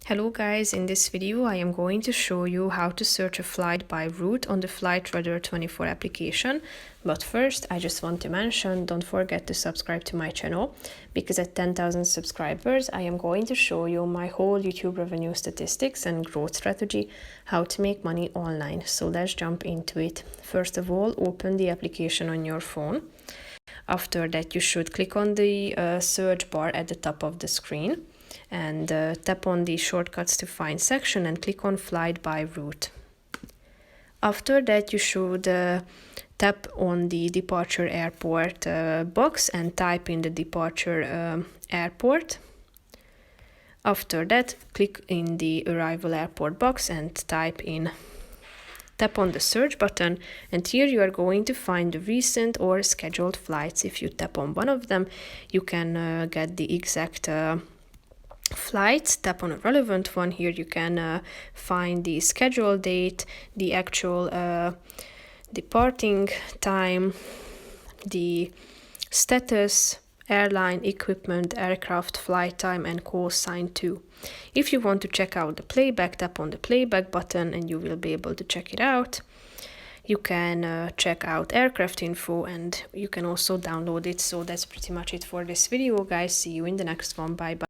Hello guys, in this video I am going to show you how to search a flight by route on the Flightradar24 application. But first I just want to mention, don't forget to subscribe to my channel, because at 10,000 subscribers I am going to show you my whole YouTube revenue statistics and growth strategy, how to make money online. So let's jump into it. First of all, open the application on your phone. After that you should click on the search bar at the top of the screen and tap on the shortcuts to find section and click on flight by route. After that you should tap on the departure airport box and type in the departure airport. After that, click in the arrival airport box and tap on the search button, and here you are going to find the recent or scheduled flights. If you tap on one of them, you can get the exact flights. Tap on a relevant one. Here you can find the scheduled date, the actual departing time, the status, airline, equipment, aircraft, flight time, and call sign too. If you want to check out the playback, tap on the playback button and you will be able to check it out. You can check out aircraft info and you can also download it. So that's pretty much it for this video, guys. See you in the next one. Bye bye.